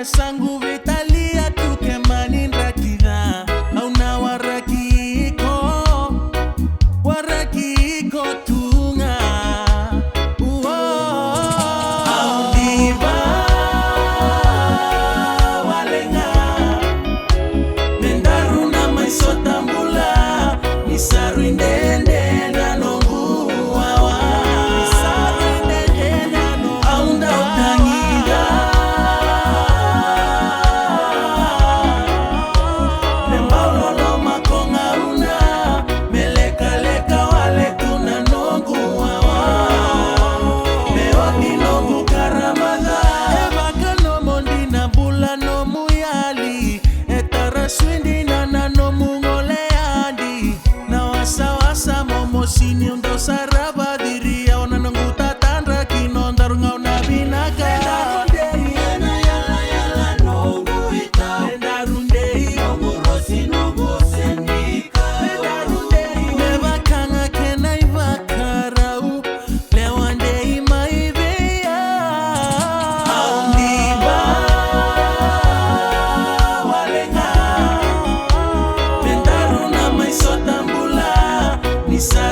Sangu vitalia tukemani ndrakida auna warakiko tunga aundiba walenga nendaruna maisotambula misaru indende ndanongu wawa aunda utangida sini untuk saraba diri au nanongu tatandra kino ndarungau nabinaga ndarundei ena yala nongu ita ndarundei nongu rosi nongu sendika ndarundei mebakanga kena ivakarau lewandei maivea aundiba walenga nendaruna maisotambula nisa